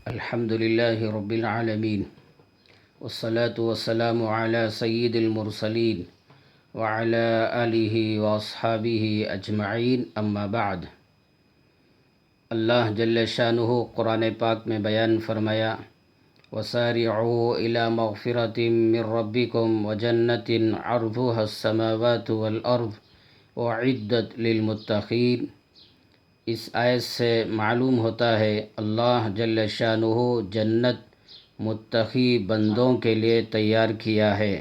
الحمد لله رب العالمين والصلاة والسلام على سيد المرسلين وعلى آله وأصحابه أجمعين اما بعد۔ اللہ جل شانہ قرآن پاک میں بیان فرمایا وَسَارِعُوا إِلَى مَغْفِرَةٍ مِّن رَّبِّكُمْ وَجَنَّةٍ عَرْضُهَا السَّمَاوَاتُ وَالْأَرْضُ أُعِدَّتْ لِلْمُتَّقِينَ۔ اس آیت سے معلوم ہوتا ہے اللہ جل شانہ جنت متقی بندوں کے لیے تیار کیا ہے۔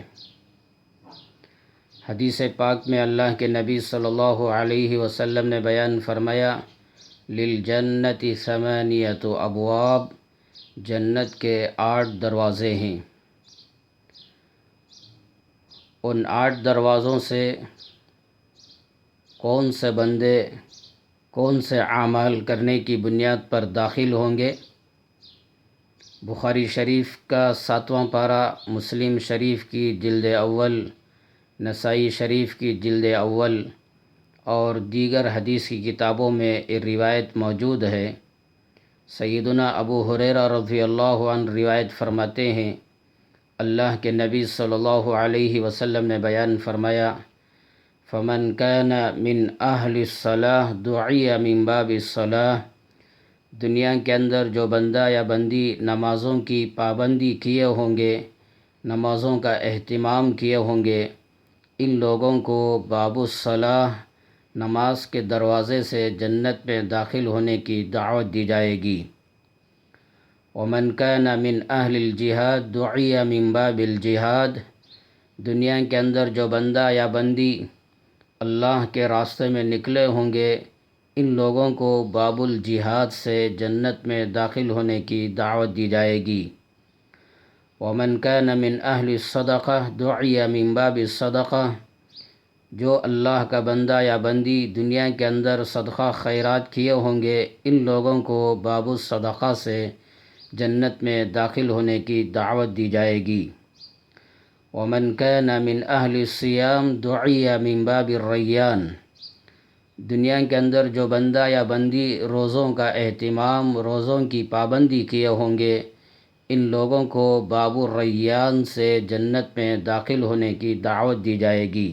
حدیث پاک میں اللہ کے نبی صلی اللہ علیہ وسلم نے بیان فرمایا للجنت ثمانیۃ ابواب، جنت کے 8 دروازے ہیں۔ ان 8 دروازوں سے کون سے بندے کون سے اعمال کرنے کی بنیاد پر داخل ہوں گے؟ بخاری شریف کا 7واں پارہ، مسلم شریف کی جلد اول، نسائی شریف کی جلد اول اور دیگر حدیث کی کتابوں میں یہ روایت موجود ہے۔ سیدنا ابو ہریرہ رضی اللہ عنہ روایت فرماتے ہیں اللہ کے نبی صلی اللہ علیہ وسلم نے بیان فرمایا فمن كان من اہل الصلاح دعی من باب الصلاح، دنیا کے اندر جو بندہ یا بندی نمازوں کی پابندی کیے ہوں گے، نمازوں کا اہتمام کیے ہوں گے، ان لوگوں کو باب الصلاح، نماز کے دروازے سے جنت میں داخل ہونے کی دعوت دی جائے گی۔ ومن كان من اہل الجہاد دعی من باب الجہاد، دنیا کے اندر جو بندہ یا بندی اللہ کے راستے میں نکلے ہوں گے، ان لوگوں کو باب الجہاد سے جنت میں داخل ہونے کی دعوت دی جائے گی۔ ومن كان من اہل الصدقہ دعی من باب الصدقہ، جو اللہ کا بندہ یا بندی دنیا کے اندر صدقہ خیرات کیے ہوں گے، ان لوگوں کو باب الصدقہ سے جنت میں داخل ہونے کی دعوت دی جائے گی۔ ومن كان من اہل الصیام دعی من باب الریان، دنیا کے اندر جو بندہ یا بندی روزوں کا اہتمام، روزوں کی پابندی کیے ہوں گے، ان لوگوں کو باب الریان سے جنت میں داخل ہونے کی دعوت دی جائے گی۔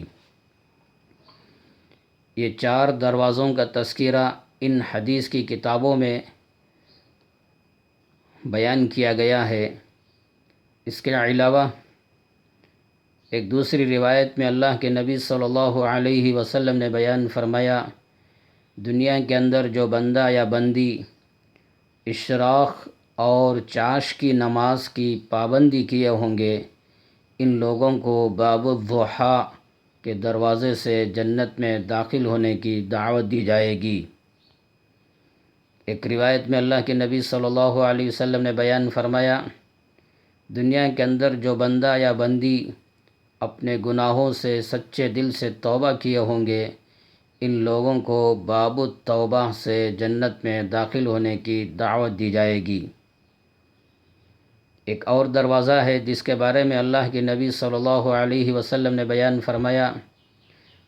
یہ 4 دروازوں کا تذکرہ ان حدیث کی کتابوں میں بیان کیا گیا ہے۔ اس کے علاوہ ایک دوسری روایت میں اللہ کے نبی صلی اللہ علیہ وسلم نے بیان فرمایا دنیا کے اندر جو بندہ یا بندی اشراق اور چاش کی نماز کی پابندی کیے ہوں گے، ان لوگوں کو باب الضحیٰ کے دروازے سے جنت میں داخل ہونے کی دعوت دی جائے گی۔ ایک روایت میں اللہ کے نبی صلی اللہ علیہ وسلم نے بیان فرمایا دنیا کے اندر جو بندہ یا بندی اپنے گناہوں سے سچے دل سے توبہ کیے ہوں گے، ان لوگوں کو باب التوبہ سے جنت میں داخل ہونے کی دعوت دی جائے گی۔ ایک اور دروازہ ہے جس کے بارے میں اللہ کے نبی صلی اللہ علیہ وسلم نے بیان فرمایا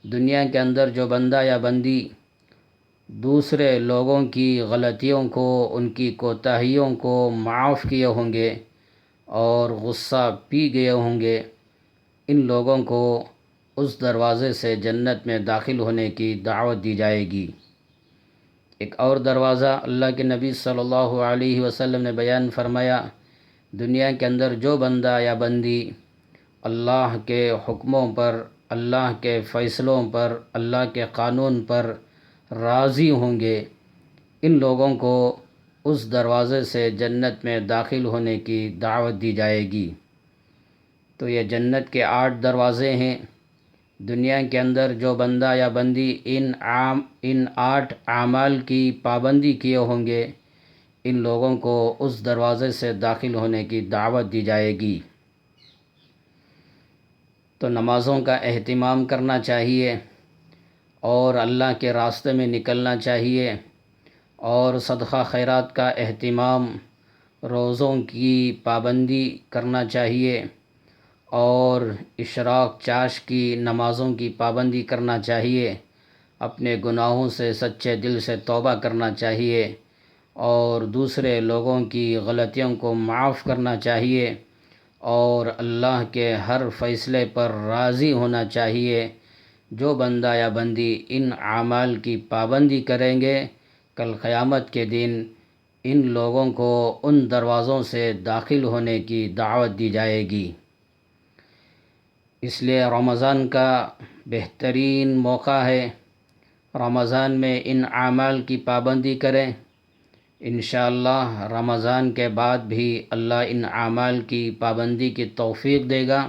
دنیا کے اندر جو بندہ یا بندی دوسرے لوگوں کی غلطیوں کو، ان کی کوتاہیوں کو معاف کیے ہوں گے اور غصہ پی گئے ہوں گے، ان لوگوں کو اس دروازے سے جنت میں داخل ہونے کی دعوت دی جائے گی۔ ایک اور دروازہ اللہ کے نبی صلی اللہ علیہ وسلم نے بیان فرمایا دنیا کے اندر جو بندہ یا بندی اللہ کے حکموں پر، اللہ کے فیصلوں پر، اللہ کے قانون پر راضی ہوں گے، ان لوگوں کو اس دروازے سے جنت میں داخل ہونے کی دعوت دی جائے گی۔ تو یہ جنت کے 8 دروازے ہیں۔ دنیا کے اندر جو بندہ یا بندی ان 8 اعمال کی پابندی کیے ہوں گے، ان لوگوں کو اس دروازے سے داخل ہونے کی دعوت دی جائے گی۔ تو نمازوں کا اہتمام کرنا چاہیے اور اللہ کے راستے میں نکلنا چاہیے، اور صدقہ خیرات کا اہتمام، روزوں کی پابندی کرنا چاہیے، اور اشراق چاش کی نمازوں کی پابندی کرنا چاہیے، اپنے گناہوں سے سچے دل سے توبہ کرنا چاہیے، اور دوسرے لوگوں کی غلطیوں کو معاف کرنا چاہیے اور اللہ کے ہر فیصلے پر راضی ہونا چاہیے۔ جو بندہ یا بندی ان اعمال کی پابندی کریں گے، کل قیامت کے دن ان لوگوں کو ان دروازوں سے داخل ہونے کی دعوت دی جائے گی۔ اس لیے رمضان کا بہترین موقع ہے۔ رمضان میں ان اعمال کی پابندی کریں۔ انشاءاللہ رمضان کے بعد بھی اللہ ان اعمال کی پابندی کی توفیق دے گا۔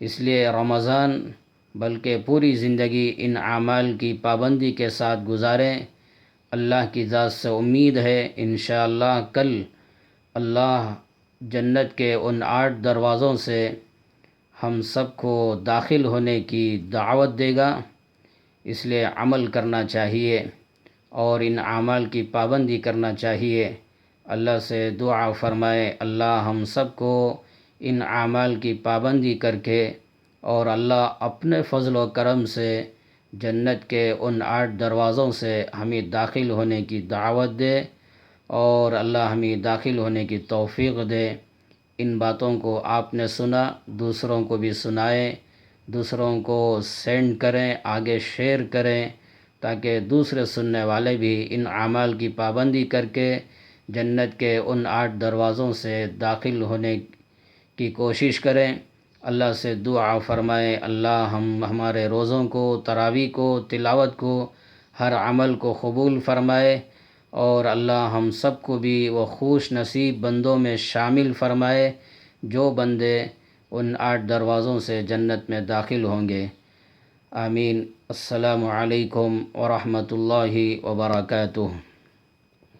اس لیے رمضان بلکہ پوری زندگی ان اعمال کی پابندی کے ساتھ گزاریں۔ اللہ کی ذات سے امید ہے انشاءاللہ کل اللہ جنت کے ان 8 دروازوں سے ہم سب کو داخل ہونے کی دعوت دے گا۔ اس لیے عمل کرنا چاہیے اور ان اعمال کی پابندی کرنا چاہیے۔ اللہ سے دعا فرمائے اللہ ہم سب کو ان اعمال کی پابندی کر کے اور اللہ اپنے فضل و کرم سے جنت کے ان 8 دروازوں سے ہمیں داخل ہونے کی دعوت دے اور اللہ ہمیں داخل ہونے کی توفیق دے۔ ان باتوں کو آپ نے سنا، دوسروں کو بھی سنائیں، دوسروں کو سینڈ کریں، آگے شیئر کریں تاکہ دوسرے سننے والے بھی ان اعمال کی پابندی کر کے جنت کے ان 8 دروازوں سے داخل ہونے کی کوشش کریں۔ اللہ سے دعا فرمائے اللہ ہمارے روزوں کو، تراویح کو، تلاوت کو، ہر عمل کو قبول فرمائے اور اللہ ہم سب کو بھی وہ خوش نصیب بندوں میں شامل فرمائے جو بندے ان 8 دروازوں سے جنت میں داخل ہوں گے۔ آمین۔ السلام علیکم ورحمۃ اللہ وبرکاتہ۔